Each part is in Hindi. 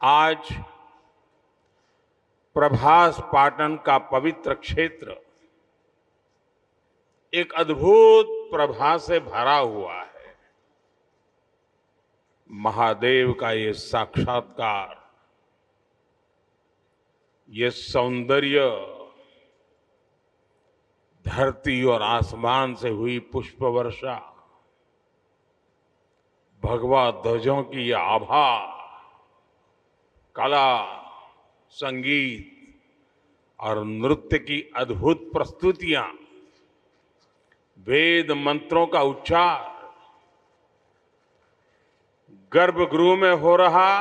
आज प्रभास पाटन का पवित्र क्षेत्र एक अद्भुत प्रभा से भरा हुआ है। महादेव का ये साक्षात्कार, ये सौंदर्य, धरती और आसमान से हुई पुष्प वर्षा, भगवा ध्वजों की ये आभा, कला, संगीत और नृत्य की अद्भुत प्रस्तुतियां, वेद मंत्रों का उच्चार, गर्भगृह में हो रहा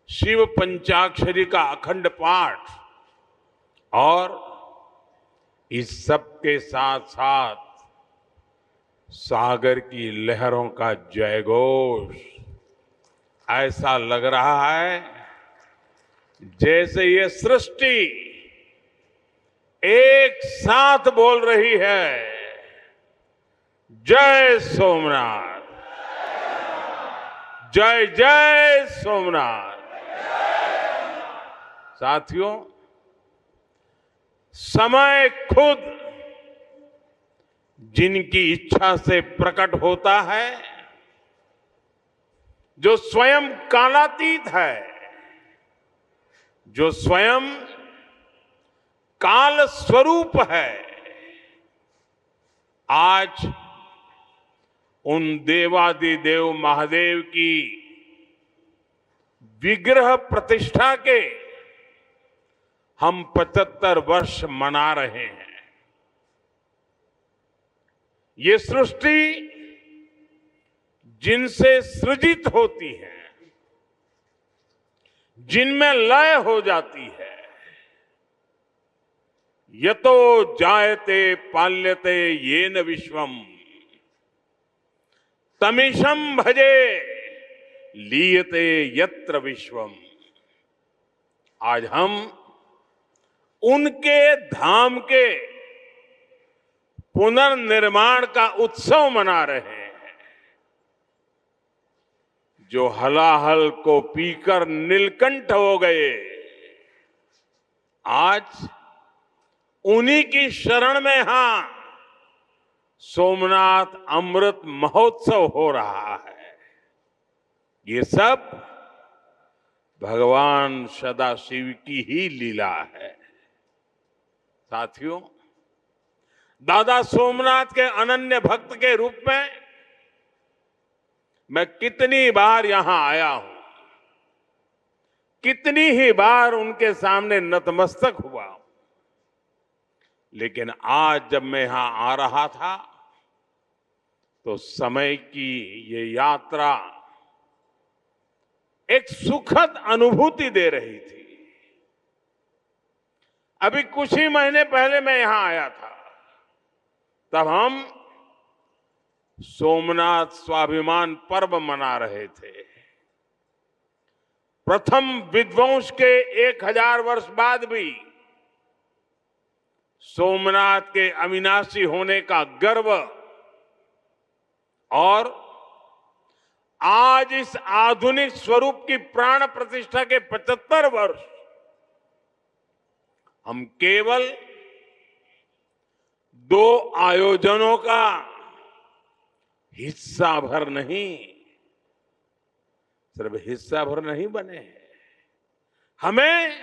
शिव पंचाक्षरी का अखंड पाठ और इस सब के साथ साथ सागर की लहरों का जयघोष। ऐसा लग रहा है जैसे ये सृष्टि एक साथ बोल रही है, जय सोमनाथ, जय जय सोमनाथ। साथियों, समय खुद जिनकी इच्छा से प्रकट होता है, जो स्वयं कालातीत है, जो स्वयं काल स्वरूप है, आज उन देवादिदेव महादेव की विग्रह प्रतिष्ठा के हम 75 वर्ष मना रहे हैं। ये सृष्टि जिनसे सृजित होती है, जिनमें लय हो जाती है, यतो जायते पाल्यते येन विश्वम तमीशम भजे लीयते यत्र विश्वम। आज हम उनके धाम के पुनर्निर्माण का उत्सव मना रहे हैं, जो हलाहल को पीकर नीलकंठ हो गए। आज उन्हीं की शरण में सोमनाथ अमृत महोत्सव हो रहा है। ये सब भगवान सदाशिव की ही लीला है। साथियों, दादा सोमनाथ के अनन्य भक्त के रूप में मैं कितनी बार यहां आया हूं, कितनी ही बार उनके सामने नतमस्तक हुआ हूं, लेकिन आज जब मैं यहां आ रहा था तो समय की ये यात्रा एक सुखद अनुभूति दे रही थी। अभी कुछ ही महीने पहले मैं यहां आया था, तब हम सोमनाथ स्वाभिमान पर्व मना रहे थे। प्रथम विध्वंस के 1000 वर्ष बाद भी सोमनाथ के अविनाशी होने का गर्व और आज इस आधुनिक स्वरूप की प्राण प्रतिष्ठा के 75 वर्ष हम केवल 2 आयोजनों का हिस्सा भर नहीं, सिर्फ हिस्सा भर नहीं बने हैं, हमें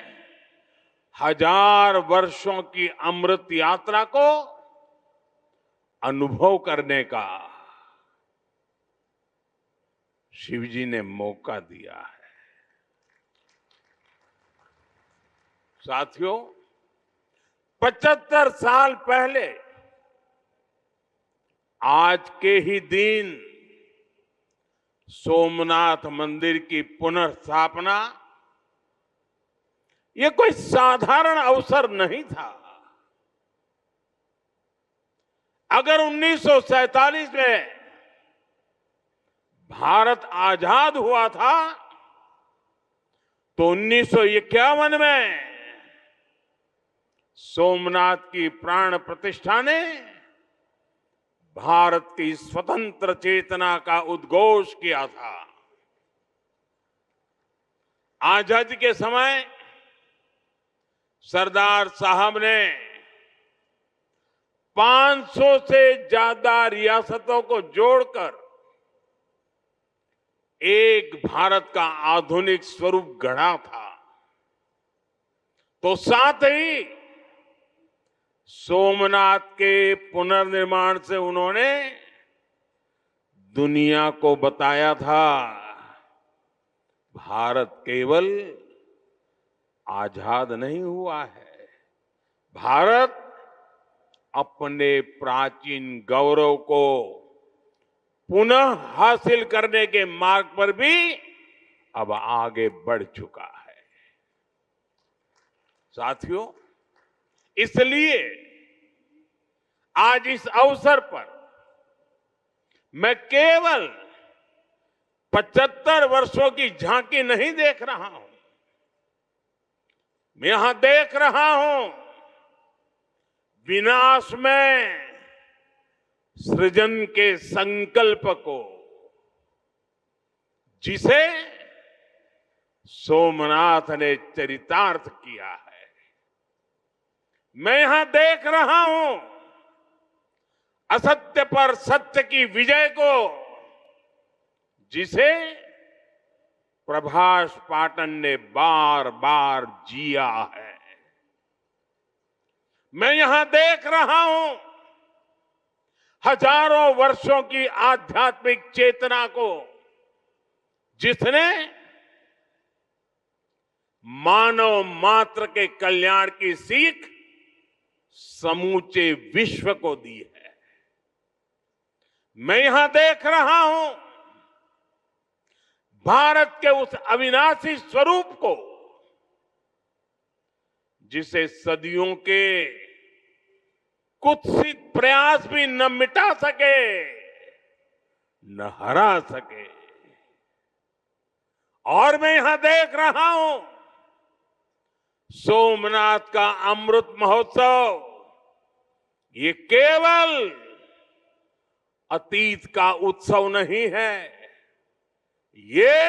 1000 वर्षों की अमृत यात्रा को अनुभव करने का शिव जी ने मौका दिया है। साथियों, 75 साल पहले आज के ही दिन सोमनाथ मंदिर की पुनर्स्थापना यह कोई साधारण अवसर नहीं था। अगर 1947 में भारत आजाद हुआ था तो 1951 में सोमनाथ की प्राण प्रतिष्ठा ने भारत की स्वतंत्र चेतना का उद्घोष किया था। आजादी के समय सरदार साहब ने 500 से ज्यादा रियासतों को जोड़कर एक भारत का आधुनिक स्वरूप गढ़ा था। तो साथ ही सोमनाथ के पुनर्निर्माण से उन्होंने दुनिया को बताया था, भारत केवल आजाद नहीं हुआ है, भारत अपने प्राचीन गौरव को पुनः हासिल करने के मार्ग पर भी अब आगे बढ़ चुका है। साथियों, इसलिए आज इस अवसर पर मैं केवल 75 वर्षों की झांकी नहीं देख रहा हूं, मैं यहां देख रहा हूं विनाश में सृजन के संकल्प को, जिसे सोमनाथ ने चरितार्थ किया है। मैं यहां देख रहा हूं असत्य पर सत्य की विजय को, जिसे प्रभास पाटन ने बार बार जिया है। मैं यहां देख रहा हूं हजारों वर्षों की आध्यात्मिक चेतना को, जिसने मानव मात्र के कल्याण की सीख समूचे विश्व को दी है। मैं यहां देख रहा हूं भारत के उस अविनाशी स्वरूप को, जिसे सदियों के कुत्सित प्रयास भी न मिटा सके, न हरा सके। और मैं यहां देख रहा हूं सोमनाथ का अमृत महोत्सव, ये केवल अतीत का उत्सव नहीं है, ये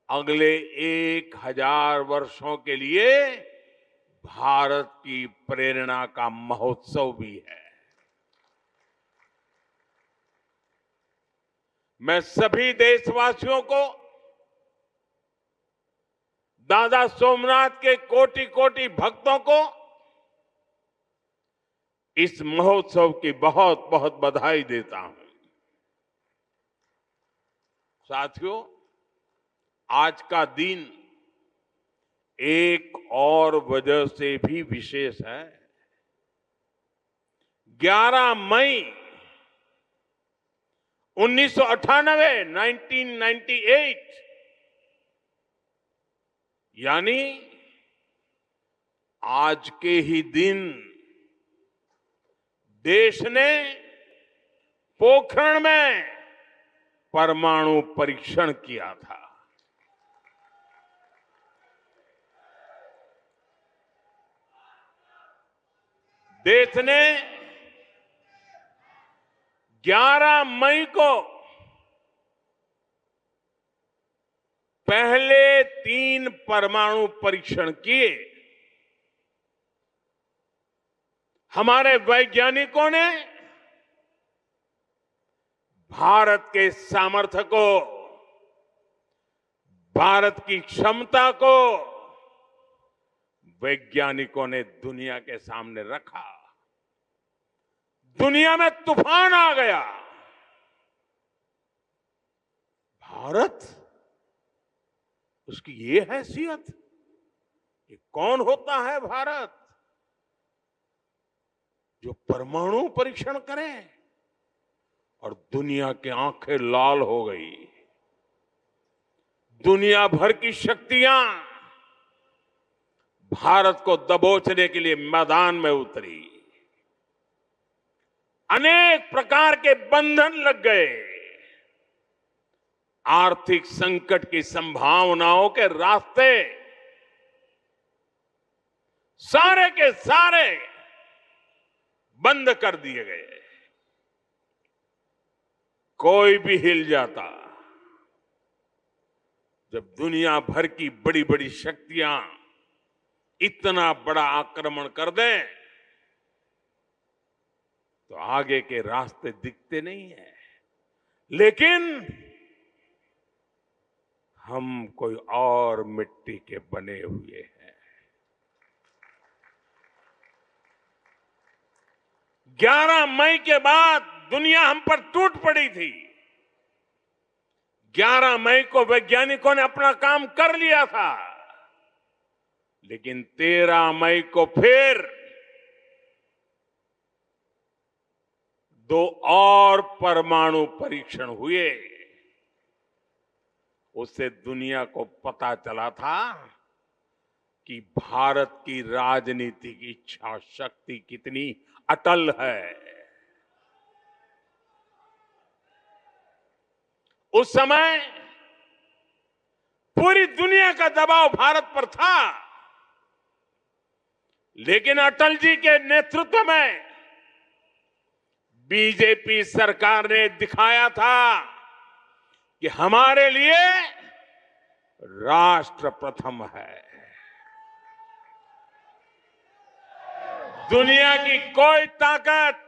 अगले 1000 वर्षों के लिए भारत की प्रेरणा का महोत्सव भी है। मैं सभी देशवासियों को दादा सोमनाथ के कोटि कोटि भक्तों को इस महोत्सव की बहुत बहुत बधाई देता हूं। साथियों, आज का दिन एक और वजह से भी विशेष है। 11 मई 1998 यानी आज के ही दिन देश ने पोखरण में परमाणु परीक्षण किया था। देश ने 11 मई को पहले 3 परमाणु परीक्षण किए। हमारे वैज्ञानिकों ने भारत के सामर्थ्य को, भारत की क्षमता को वैज्ञानिकों ने दुनिया के सामने रखा। दुनिया में तूफान आ गया। भारत, उसकी ये हैसियत, ये कौन होता है भारत जो परमाणु परीक्षण करे? और दुनिया की आंखें लाल हो गई। दुनिया भर की शक्तियां भारत को दबोचने के लिए मैदान में उतरी। अनेक प्रकार के बंधन लग गए। आर्थिक संकट की संभावनाओं के रास्ते सारे के सारे बंद कर दिए गए। कोई भी हिल जाता, जब दुनिया भर की बड़ी बड़ी शक्तियां इतना बड़ा आक्रमण कर दें तो आगे के रास्ते दिखते नहीं है। लेकिन हम कोई और मिट्टी के बने हुए हैं। 11 मई के बाद दुनिया हम पर टूट पड़ी थी। 11 मई को वैज्ञानिकों ने अपना काम कर लिया था, लेकिन 13 मई को फिर 2 और परमाणु परीक्षण हुए। उससे दुनिया को पता चला था कि भारत की राजनीतिक इच्छा शक्ति कितनी अटल है। उस समय पूरी दुनिया का दबाव भारत पर था, लेकिन अटल जी के नेतृत्व में बीजेपी सरकार ने दिखाया था कि हमारे लिए राष्ट्र प्रथम है। दुनिया की कोई ताकत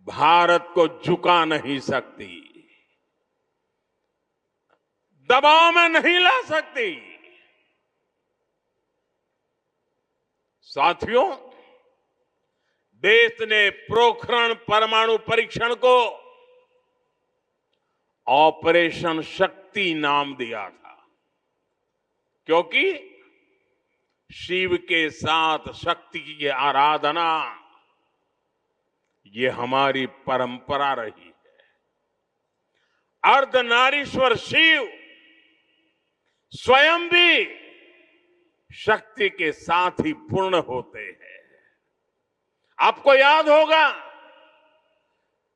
भारत को झुका नहीं सकती, दबाव में नहीं ला सकती। साथियों, देश ने पोखरण परमाणु परीक्षण को ऑपरेशन शक्ति नाम दिया था, क्योंकि शिव के साथ शक्ति की आराधना ये हमारी परंपरा रही है। अर्धनारीश्वर शिव स्वयं भी शक्ति के साथ ही पूर्ण होते हैं। आपको याद होगा,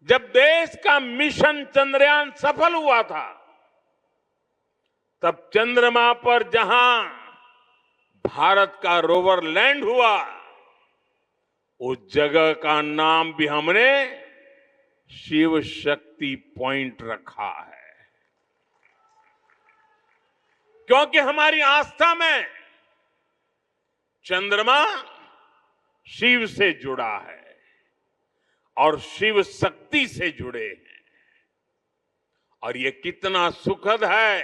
जब देश का मिशन चंद्रयान सफल हुआ था, तब चंद्रमा पर जहां भारत का रोवर लैंड हुआ, उस जगह का नाम भी हमने शिव शक्ति पॉइंट रखा है, क्योंकि हमारी आस्था में चंद्रमा शिव से जुड़ा है और शिव शक्ति से जुड़े हैं। और ये कितना सुखद है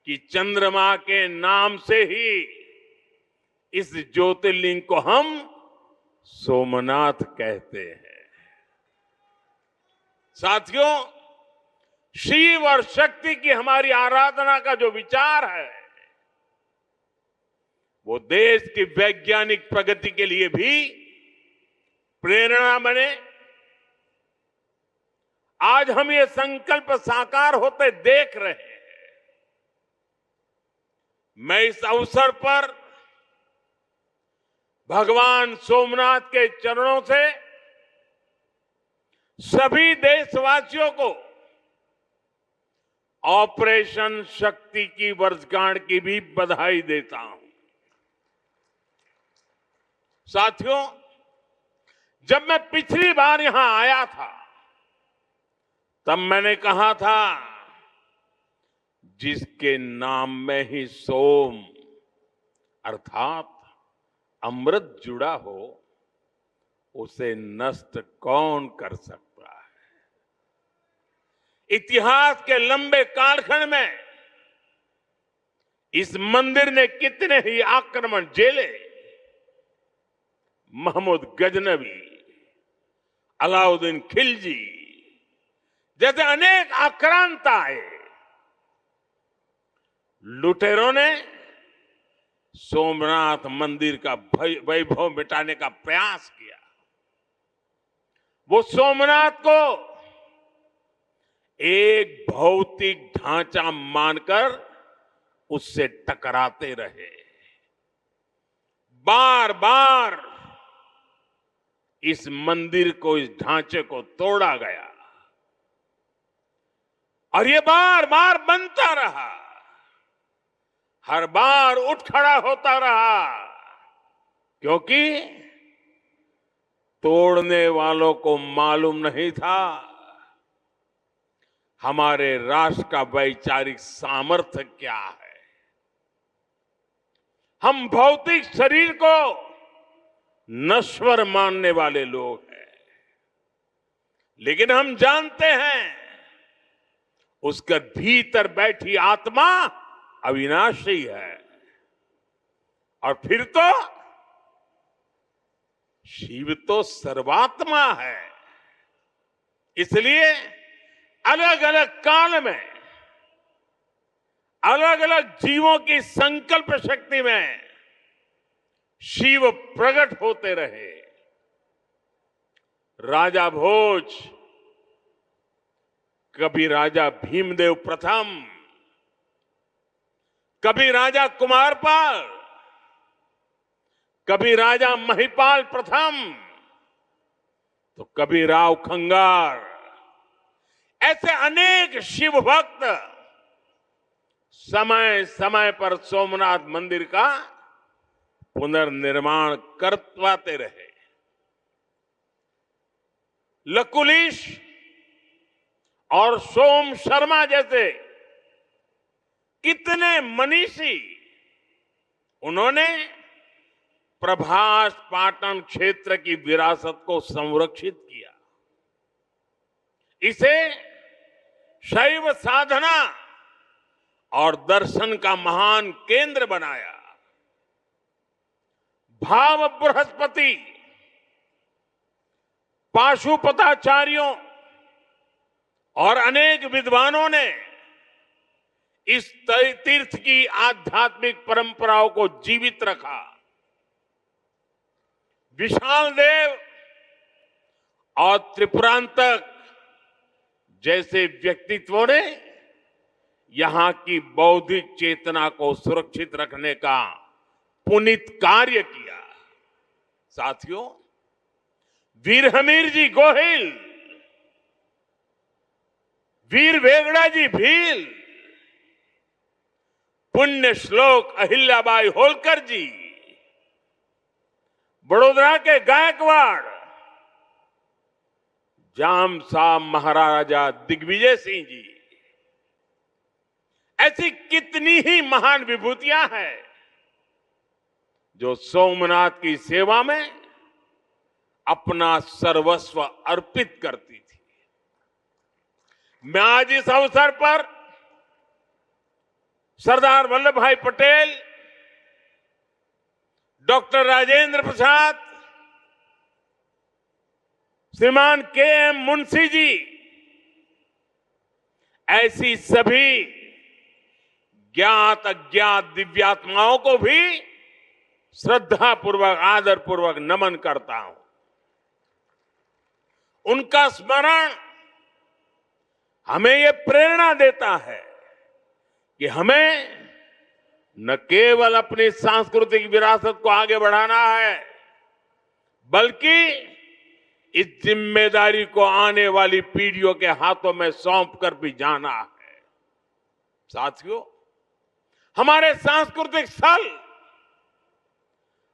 कि चंद्रमा के नाम से ही इस ज्योतिर्लिंग को हम सोमनाथ कहते हैं। साथियों, शिव और शक्ति की हमारी आराधना का जो विचार है, वो देश की वैज्ञानिक प्रगति के लिए भी प्रेरणा बने। आज हम ये संकल्प साकार होते देख रहे हैं। मैं इस अवसर पर भगवान सोमनाथ के चरणों से सभी देशवासियों को ऑपरेशन शक्ति की वर्षगांठ की भी बधाई देता हूं। साथियों, जब मैं पिछली बार यहां आया था, तब मैंने कहा था, जिसके नाम में ही सोम अर्थात अमृत जुड़ा हो, उसे नष्ट कौन कर सकता है। इतिहास के लंबे कालखंड में इस मंदिर ने कितने ही आक्रमण झेले। महमूद गजनवी, अलाउद्दीन खिलजी जैसे अनेक आक्रांत आए। लुटेरों ने सोमनाथ मंदिर का वैभव मिटाने का प्रयास किया। वो सोमनाथ को एक भौतिक ढांचा मानकर उससे टकराते रहे। बार बार इस मंदिर को, इस ढांचे को तोड़ा गया और ये बार बार बनता रहा, हर बार उठ खड़ा होता रहा, क्योंकि तोड़ने वालों को मालूम नहीं था हमारे राष्ट्र का वैचारिक सामर्थ्य क्या है। हम भौतिक शरीर को नश्वर मानने वाले लोग हैं, लेकिन हम जानते हैं उसके भीतर बैठी आत्मा अविनाशी है। और फिर तो शिव तो सर्वात्मा है। इसलिए अलग अलग काल में अलग अलग जीवों की संकल्प शक्ति में शिव प्रकट होते रहे। राजा भोज, कभी राजा भीमदेव प्रथम, कभी राजा कुमारपाल, कभी राजा महिपाल प्रथम, तो कभी राव खंगार, ऐसे अनेक शिव भक्त समय समय पर सोमनाथ मंदिर का पुनर्निर्माण करवाते रहे। लकुलिश और सोम शर्मा जैसे कितने मनीषी, उन्होंने प्रभास पाटन क्षेत्र की विरासत को संरक्षित किया, इसे शैव साधना और दर्शन का महान केंद्र बनाया। भाव बृहस्पति, पाशुपताचार्यों और अनेक विद्वानों ने इस तीर्थ की आध्यात्मिक परंपराओं को जीवित रखा। विशाल देव और त्रिपुरांतक जैसे व्यक्तित्वों ने यहां की बौद्धिक चेतना को सुरक्षित रखने का पुनीत कार्य किया। साथियों, वीर हमीर जी गोहिल, वीर वेगड़ा जी भील, पुण्य श्लोक अहिल्याबाई होलकर जी, बड़ोदरा के गायकवाड़ जाम साहब महाराजा दिग्विजय सिंह जी, ऐसी कितनी ही महान विभूतियां हैं जो सोमनाथ की सेवा में अपना सर्वस्व अर्पित करती थी। मैं आज इस अवसर पर सरदार वल्लभ भाई पटेल, डॉक्टर राजेंद्र प्रसाद, श्रीमान के.एम. मुंशी जी, ऐसी सभी ज्ञात अज्ञात दिव्यात्माओं को भी श्रद्धा पूर्वक, आदर पूर्वक नमन करता हूं। उनका स्मरण हमें यह प्रेरणा देता है कि हमें न केवल अपनी सांस्कृतिक विरासत को आगे बढ़ाना है, बल्कि इस जिम्मेदारी को आने वाली पीढ़ियों के हाथों में सौंप कर भी जाना है। साथियों, हमारे सांस्कृतिक स्थल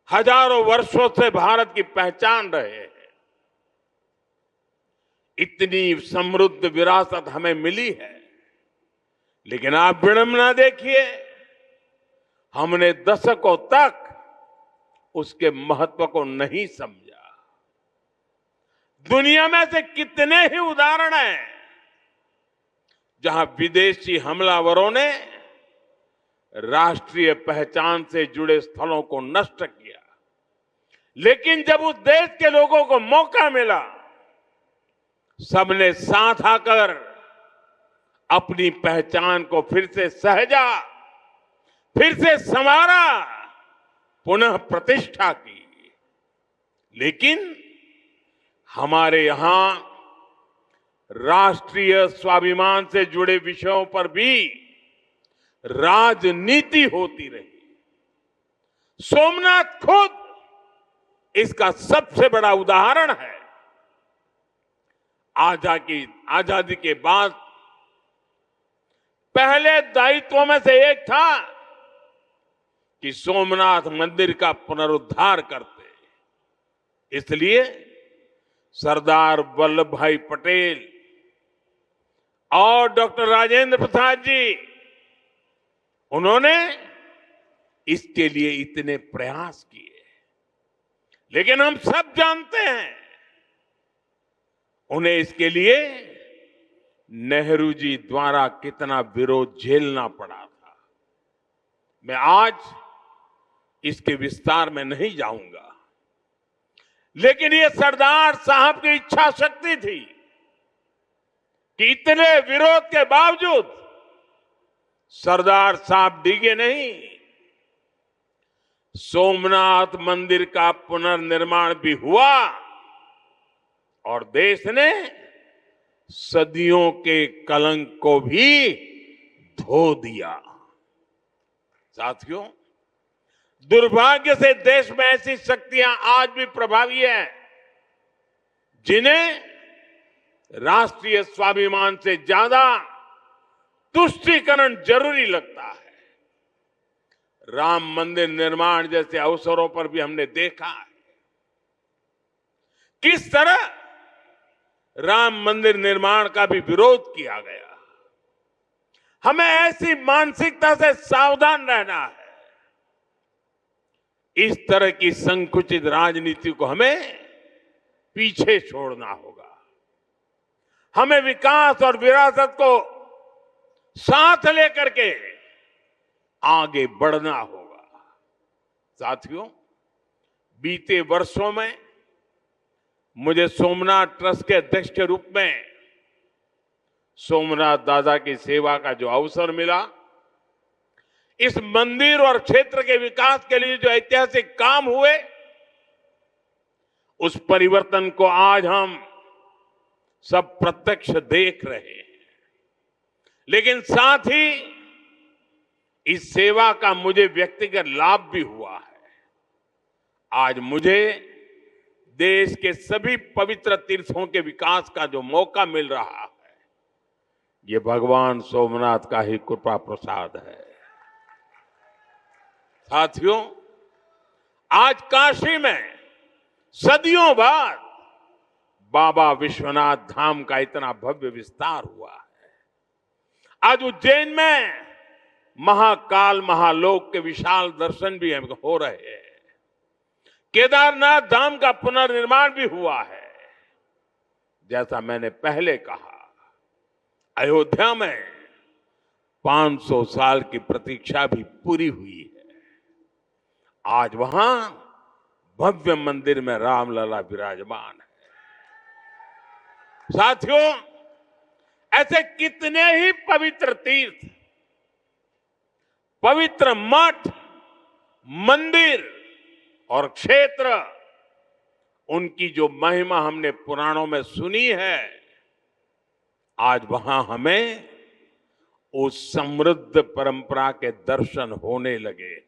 हजारों वर्षों से भारत की पहचान रहे हैं। इतनी समृद्ध विरासत हमें मिली है, लेकिन आप विडंबना देखिए, हमने दशकों तक उसके महत्व को नहीं समझा। दुनिया में से कितने ही उदाहरण हैं जहां विदेशी हमलावरों ने राष्ट्रीय पहचान से जुड़े स्थलों को नष्ट किया, लेकिन जब उस देश के लोगों को मौका मिला, सबने साथ आकर अपनी पहचान को फिर से सहेजा, फिर से संवारा, पुनः प्रतिष्ठा की। लेकिन हमारे यहां राष्ट्रीय स्वाभिमान से जुड़े विषयों पर भी राजनीति होती रही। सोमनाथ खुद इसका सबसे बड़ा उदाहरण है। आजादी के बाद पहले दायित्वों में से एक था कि सोमनाथ मंदिर का पुनरुद्धार करते। इसलिए सरदार वल्लभ भाई पटेल और डॉक्टर राजेंद्र प्रसाद जी, उन्होंने इसके लिए इतने प्रयास किए। लेकिन हम सब जानते हैं उन्हें इसके लिए नेहरू जी द्वारा कितना विरोध झेलना पड़ा था। मैं आज इसके विस्तार में नहीं जाऊंगा, लेकिन ये सरदार साहब की इच्छा शक्ति थी कि इतने विरोध के बावजूद सरदार साहब डिगे नहीं। सोमनाथ मंदिर का पुनर्निर्माण भी हुआ और देश ने सदियों के कलंक को भी धो दिया। साथियों, दुर्भाग्य से देश में ऐसी शक्तियां आज भी प्रभावी हैं जिन्हें राष्ट्रीय स्वाभिमान से ज्यादा तुष्टीकरण जरूरी लगता है। राम मंदिर निर्माण जैसे अवसरों पर भी हमने देखा है किस तरह राम मंदिर निर्माण का भी विरोध किया गया। हमें ऐसी मानसिकता से सावधान रहना है। इस तरह की संकुचित राजनीति को हमें पीछे छोड़ना होगा। हमें विकास और विरासत को साथ लेकर के आगे बढ़ना होगा। साथियों, बीते वर्षों में मुझे सोमनाथ ट्रस्ट के अध्यक्ष के रूप में सोमनाथ दादा की सेवा का जो अवसर मिला, इस मंदिर और क्षेत्र के विकास के लिए जो ऐतिहासिक काम हुए, उस परिवर्तन को आज हम सब प्रत्यक्ष देख रहे हैं। लेकिन साथ ही इस सेवा का मुझे व्यक्तिगत लाभ भी हुआ है। आज मुझे देश के सभी पवित्र तीर्थों के विकास का जो मौका मिल रहा है, ये भगवान सोमनाथ का ही कृपा प्रसाद है। साथियों, आज काशी में सदियों बाद बाबा विश्वनाथ धाम का इतना भव्य विस्तार हुआ है। आज उज्जैन में महाकाल महालोक के विशाल दर्शन भी हो रहे हैं। केदारनाथ धाम का पुनर्निर्माण भी हुआ है। जैसा मैंने पहले कहा, अयोध्या में 500 साल की प्रतीक्षा भी पूरी हुई है। आज वहां भव्य मंदिर में रामलला विराजमान है। साथियों, ऐसे कितने ही पवित्र तीर्थ, पवित्र मठ, मंदिर और क्षेत्र, उनकी जो महिमा हमने पुराणों में सुनी है, आज वहां हमें उस समृद्ध परंपरा के दर्शन होने लगे हैं।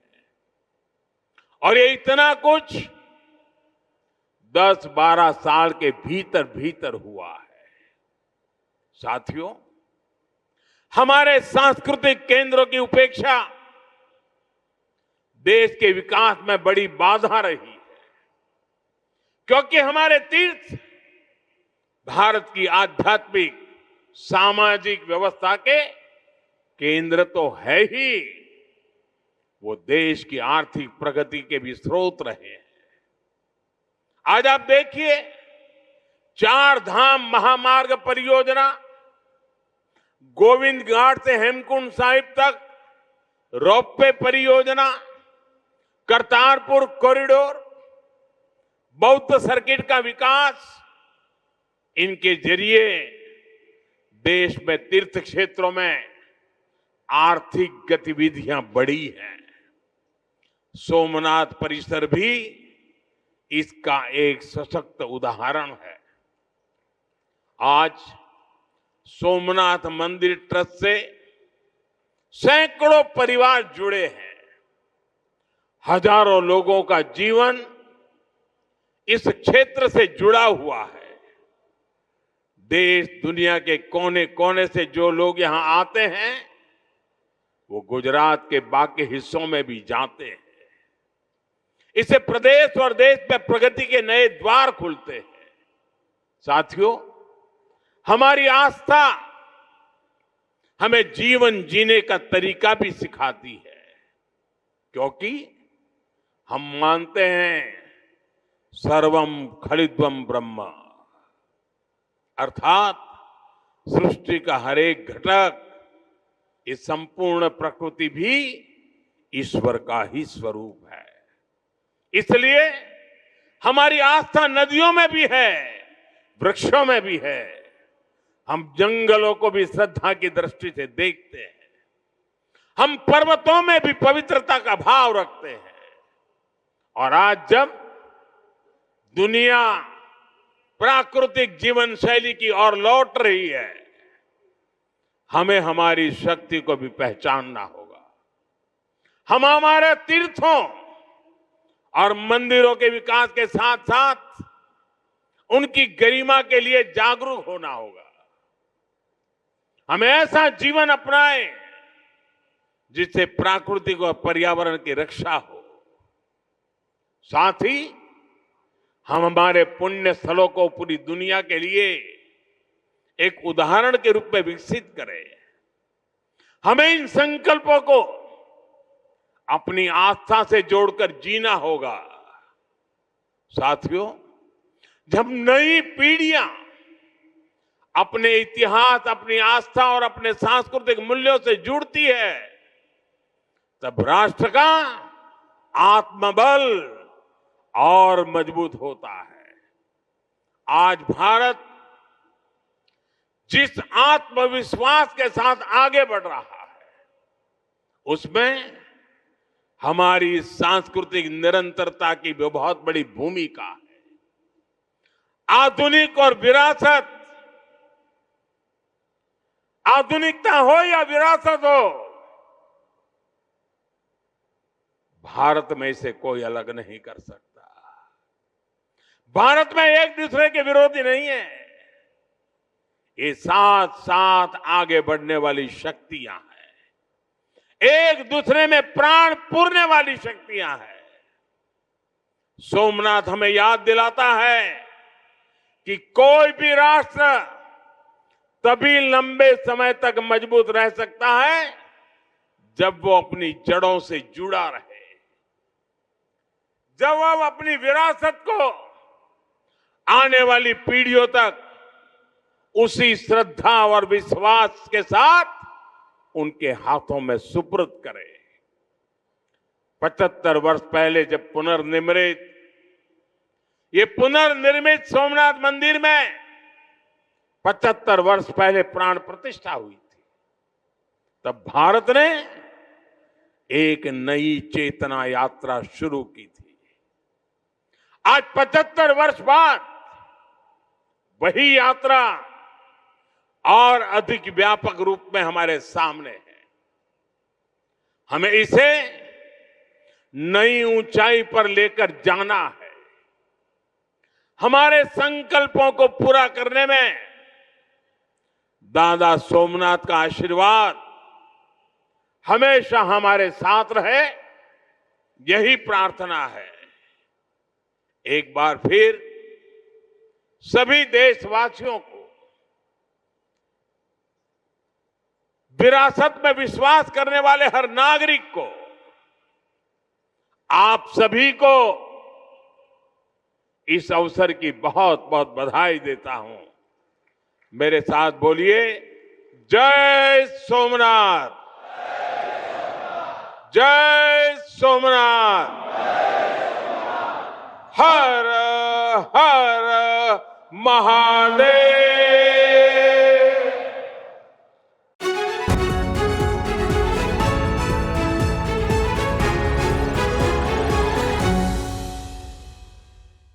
और ये इतना कुछ 10-12 साल के भीतर भीतर हुआ है। साथियों, हमारे सांस्कृतिक केंद्रों की उपेक्षा देश के विकास में बड़ी बाधा रही है, क्योंकि हमारे तीर्थ भारत की आध्यात्मिक सामाजिक व्यवस्था के केंद्र तो है ही, वो देश की आर्थिक प्रगति के भी स्रोत रहे हैं। आज आप देखिए, 4 धाम महामार्ग परियोजना, गोविंद घाट से हेमकुंड साहिब तक रोपवे परियोजना, करतारपुर कॉरिडोर, बौद्ध सर्किट का विकास, इनके जरिए देश में तीर्थ क्षेत्रों में आर्थिक गतिविधियां बढ़ी हैं। सोमनाथ परिसर भी इसका एक सशक्त उदाहरण है। आज सोमनाथ मंदिर ट्रस्ट से सैकड़ों परिवार जुड़े हैं। हजारों लोगों का जीवन इस क्षेत्र से जुड़ा हुआ है। देश दुनिया के कोने कोने से जो लोग यहां आते हैं, वो गुजरात के बाकी हिस्सों में भी जाते हैं। इससे प्रदेश और देश में प्रगति के नए द्वार खुलते हैं। साथियों, हमारी आस्था हमें जीवन जीने का तरीका भी सिखाती है, क्योंकि हम मानते हैं सर्वम खलिद्वम ब्रह्म, अर्थात सृष्टि का हर एक घटक, इस संपूर्ण प्रकृति भी ईश्वर का ही स्वरूप है। इसलिए हमारी आस्था नदियों में भी है, वृक्षों में भी है। हम जंगलों को भी श्रद्धा की दृष्टि से देखते हैं। हम पर्वतों में भी पवित्रता का भाव रखते हैं। और आज जब दुनिया प्राकृतिक जीवन शैली की ओर लौट रही है, हमें हमारी शक्ति को भी पहचानना होगा। हम हमारे तीर्थों और मंदिरों के विकास के साथ साथ उनकी गरिमा के लिए जागरूक होना होगा। हमें ऐसा जीवन अपनाएं जिससे प्राकृतिक और पर्यावरण की रक्षा हो। साथ ही हम हमारे पुण्य स्थलों को पूरी दुनिया के लिए एक उदाहरण के रूप में विकसित करें। हमें इन संकल्पों को अपनी आस्था से जोड़कर जीना होगा। साथियों, जब नई पीढ़ियां अपने इतिहास, अपनी आस्था और अपने सांस्कृतिक मूल्यों से जुड़ती है, तब राष्ट्र का आत्मबल और मजबूत होता है। आज भारत जिस आत्मविश्वास के साथ आगे बढ़ रहा है, उसमें हमारी सांस्कृतिक निरंतरता की भी बहुत बड़ी भूमिका है। आधुनिक और विरासत, आधुनिकता हो या विरासत हो, भारत में इसे कोई अलग नहीं कर सकता। भारत में एक दूसरे के विरोधी नहीं है, ये साथ साथ आगे बढ़ने वाली शक्तियां हैं, एक दूसरे में प्राण पूरने वाली शक्तियां हैं। सोमनाथ हमें याद दिलाता है कि कोई भी राष्ट्र तभी लंबे समय तक मजबूत रह सकता है जब वो अपनी जड़ों से जुड़ा रहे, जब वो अपनी विरासत को आने वाली पीढ़ियों तक उसी श्रद्धा और विश्वास के साथ उनके हाथों में सुपुर्द करे। 75 वर्ष पहले जब ये पुनर्निर्मित सोमनाथ मंदिर में 75 वर्ष पहले प्राण प्रतिष्ठा हुई थी, तब भारत ने एक नई चेतना यात्रा शुरू की थी। आज 75 वर्ष बाद वही यात्रा और अधिक व्यापक रूप में हमारे सामने है। हमें इसे नई ऊंचाई पर लेकर जाना है। हमारे संकल्पों को पूरा करने में दादा सोमनाथ का आशीर्वाद हमेशा हमारे साथ रहे, यही प्रार्थना है। एक बार फिर सभी देशवासियों को, विरासत में विश्वास करने वाले हर नागरिक को, आप सभी को इस अवसर की बहुत बहुत बधाई देता हूं। मेरे साथ बोलिए, जय सोमनाथ, जय सोमनाथ, हर हर महादेव।